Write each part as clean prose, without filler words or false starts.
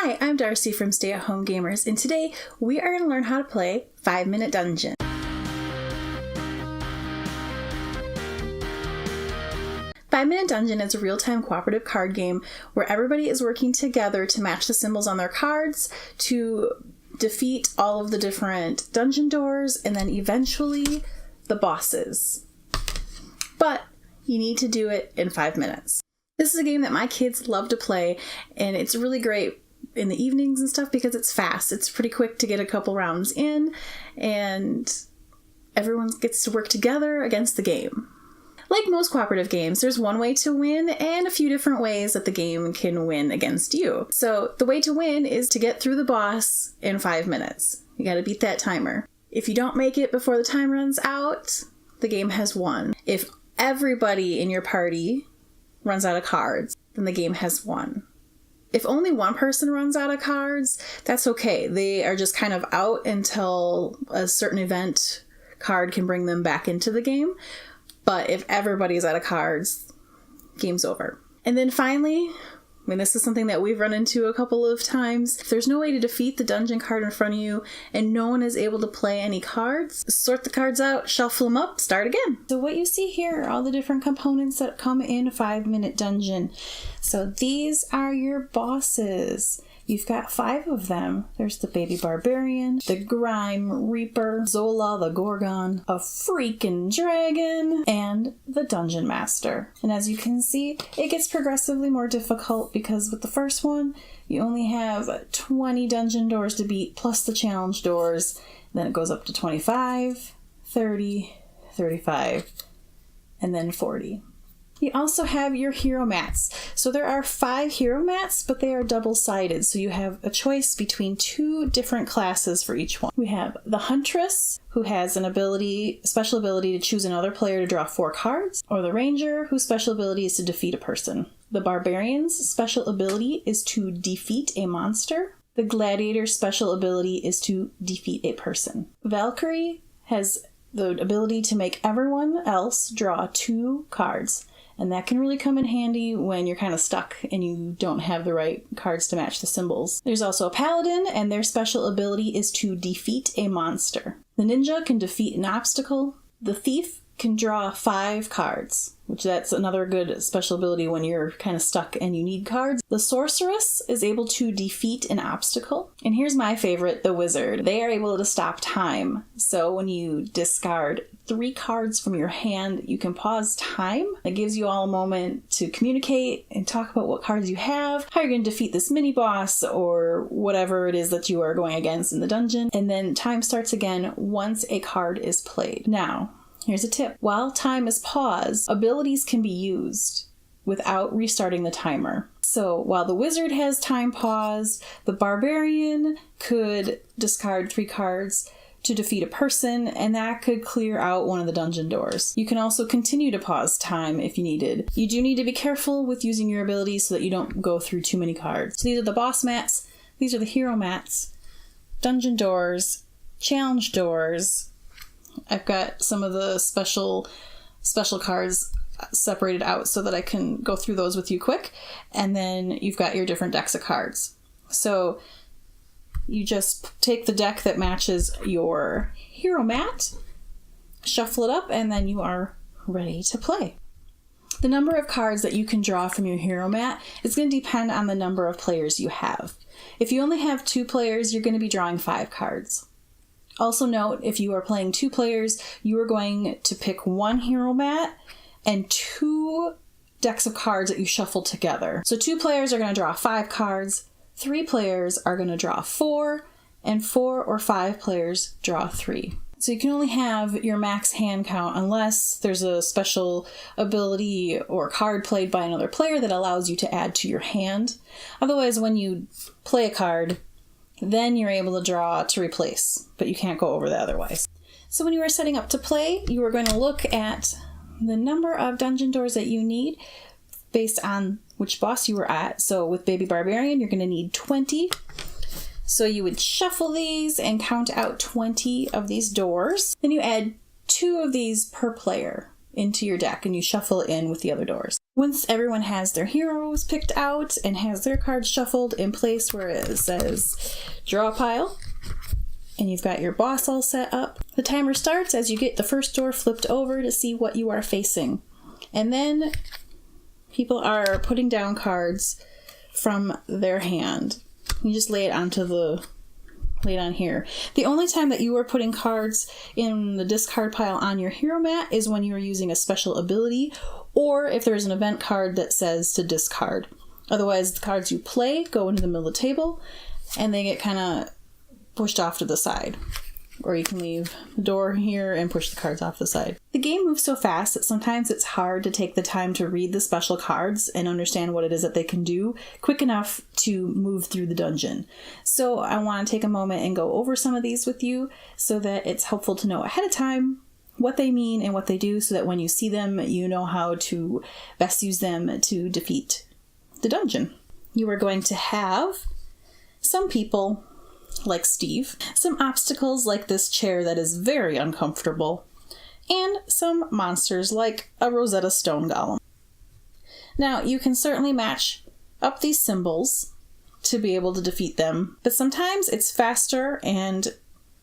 Hi, I'm Darcy from Stay at Home Gamers, and today we are going to learn how to play 5-Minute Dungeon. 5-Minute Dungeon is a real-time cooperative card game where everybody is working together to match the symbols on their cards to defeat all of the different dungeon doors and then eventually the bosses. But you need to do it in 5 minutes. This is a game that my kids love to play, and it's really great in the evenings and stuff because it's fast. It's pretty quick to get a couple rounds in, and everyone gets to work together against the game. Like most cooperative games, there's one way to win and a few different ways that the game can win against you. So the way to win is to get through the boss in 5 minutes. You gotta beat that timer. If you don't make it before the time runs out, the game has won. If everybody in your party runs out of cards, then the game has won. If only one person runs out of cards, that's okay. They are just kind of out until a certain event card can bring them back into the game. But if everybody's out of cards, game's over. And then finally, this is something that we've run into a couple of times. If there's no way to defeat the dungeon card in front of you and no one is able to play any cards, sort the cards out, shuffle them up, start again. So what you see here are all the different components that come in a 5-minute dungeon. So these are your bosses. You've got 5 of them. There's the Baby Barbarian, the Grime Reaper, Zola the Gorgon, a freaking dragon, and the Dungeon Master. And as you can see, it gets progressively more difficult because with the first one, you only have 20 dungeon doors to beat plus the challenge doors. Then it goes up to 25, 30, 35, and then 40. You also have your hero mats. So there are 5 hero mats, but they are double-sided, so you have a choice between 2 different classes for each one. We have the Huntress, who has an special ability to choose another player to draw 4 cards, or the Ranger, whose special ability is to defeat a person. The Barbarian's special ability is to defeat a monster. The Gladiator's special ability is to defeat a person. Valkyrie has the ability to make everyone else draw 2 cards. And that can really come in handy when you're kind of stuck and you don't have the right cards to match the symbols. There's also a Paladin, and their special ability is to defeat a monster. The Ninja can defeat an obstacle. The Thief can draw 5 cards, which that's another good special ability when you're kind of stuck and you need cards. The Sorceress is able to defeat an obstacle. And here's my favorite, the Wizard. They are able to stop time. So when you discard 3 cards from your hand, you can pause time. That gives you all a moment to communicate and talk about what cards you have, how you're going to defeat this mini boss or whatever it is that you are going against in the dungeon. And then time starts again once a card is played. Now, here's a tip. While time is paused, abilities can be used without restarting the timer. So while the Wizard has time paused, the Barbarian could discard 3 cards to defeat a person, and that could clear out one of the dungeon doors. You can also continue to pause time if you needed. You do need to be careful with using your abilities so that you don't go through too many cards. So these are the boss mats, these are the hero mats, dungeon doors, challenge doors. I've got some of the special cards separated out so that I can go through those with you quick. And then you've got your different decks of cards. So you just take the deck that matches your hero mat, shuffle it up, and then you are ready to play. The number of cards that you can draw from your hero mat is going to depend on the number of players you have. If you only have 2 players, you're going to be drawing 5 cards. Also note, if you are playing 2 players, you are going to pick 1 hero mat and 2 decks of cards that you shuffle together. So 2 players are going to draw 5 cards, 3 players are going to draw 4, and 4 or 5 players draw 3. So you can only have your max hand count unless there's a special ability or card played by another player that allows you to add to your hand. Otherwise, when you play a card, then you're able to draw to replace, but you can't go over that otherwise. So when you are setting up to play, you are going to look at the number of dungeon doors that you need based on which boss you were at. So with Baby Barbarian, you're going to need 20. So you would shuffle these and count out 20 of these doors. Then you add 2 of these per player into your deck and you shuffle it in with the other doors. Once everyone has their heroes picked out and has their cards shuffled in place where it says draw a pile, and you've got your boss all set up, the timer starts as you get the first door flipped over to see what you are facing. And then people are putting down cards from their hand. You just lay it on here. The only time that you are putting cards in the discard pile on your hero mat is when you are using a special ability, or if there's an event card that says to discard. Otherwise, the cards you play go into the middle of the table and they get kind of pushed off to the side. Or you can leave the door here and push the cards off the side. The game moves so fast that sometimes it's hard to take the time to read the special cards and understand what it is that they can do quick enough to move through the dungeon. So I want to take a moment and go over some of these with you so that it's helpful to know ahead of time what they mean and what they do, so that when you see them, you know how to best use them to defeat the dungeon. You are going to have some people like Steve, some obstacles like this chair that is very uncomfortable, and some monsters like a Rosetta Stone golem. Now, you can certainly match up these symbols to be able to defeat them, but sometimes it's faster and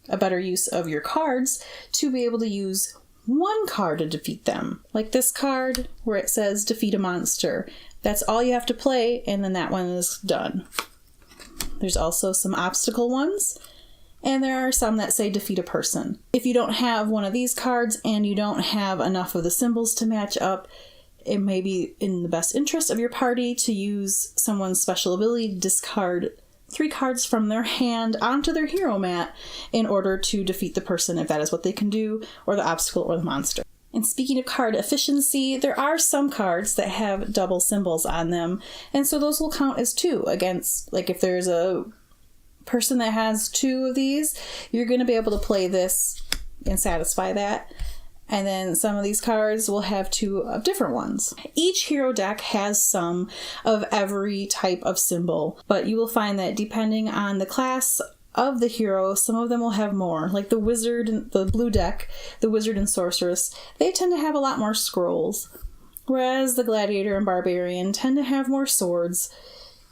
a better use of your cards to be able to use one card to defeat them. Like this card where it says defeat a monster. That's all you have to play, and then that one is done. There's also some obstacle ones, and there are some that say defeat a person. If you don't have one of these cards and you don't have enough of the symbols to match up, it may be in the best interest of your party to use someone's special ability to discard 3 cards from their hand onto their hero mat in order to defeat the person, if that is what they can do, or the obstacle or the monster. And speaking of card efficiency, there are some cards that have double symbols on them, and so those will count as 2 against, like if there's a person that has 2 of these, you're going to be able to play this and satisfy that. And then some of these cards will have 2 of different ones. Each hero deck has some of every type of symbol, but you will find that depending on the class of the hero, some of them will have more. Like the wizard, the blue deck, the wizard and sorceress, they tend to have a lot more scrolls. Whereas the gladiator and barbarian tend to have more swords.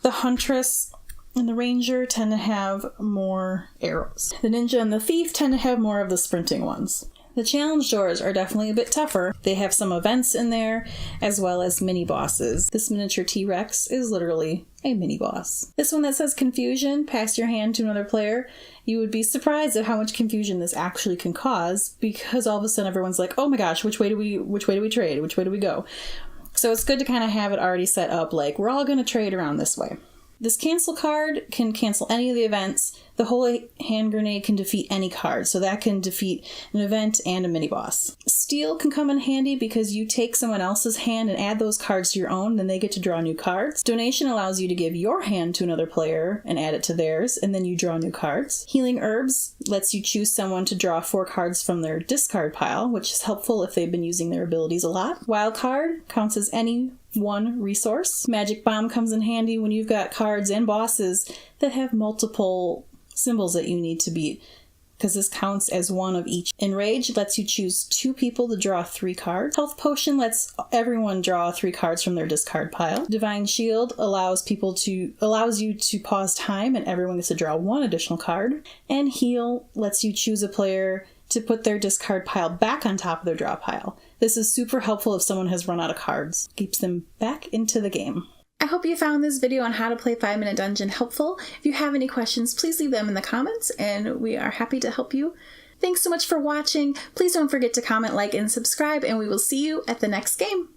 The huntress and the ranger tend to have more arrows. The ninja and the thief tend to have more of the sprinting ones. The challenge doors are definitely a bit tougher. They have some events in there, as well as mini bosses. This miniature T-Rex is literally a mini boss. This one that says confusion, pass your hand to another player. You would be surprised at how much confusion this actually can cause, because all of a sudden everyone's like, oh my gosh, which way do we trade? Which way do we go? So it's good to kind of have it already set up, like we're all going to trade around this way. This cancel card can cancel any of the events. The Holy Hand Grenade can defeat any card, so that can defeat an event and a mini-boss. Steal can come in handy because you take someone else's hand and add those cards to your own, then they get to draw new cards. Donation allows you to give your hand to another player and add it to theirs, and then you draw new cards. Healing Herbs lets you choose someone to draw 4 cards from their discard pile, which is helpful if they've been using their abilities a lot. Wild Card counts as any one resource. Magic Bomb comes in handy when you've got cards and bosses that have multiple symbols that you need to beat, because this counts as one of each. Enrage lets you choose 2 people to draw 3 cards. Health Potion lets everyone draw 3 cards from their discard pile. Divine Shield allows you to pause time and everyone gets to draw 1 additional card. And Heal lets you choose a player to put their discard pile back on top of their draw pile. This is super helpful if someone has run out of cards. Keeps them back into the game. I hope you found this video on how to play 5-Minute Dungeon helpful. If you have any questions, please leave them in the comments and we are happy to help you. Thanks so much for watching. Please don't forget to comment, like, and subscribe, and we will see you at the next game.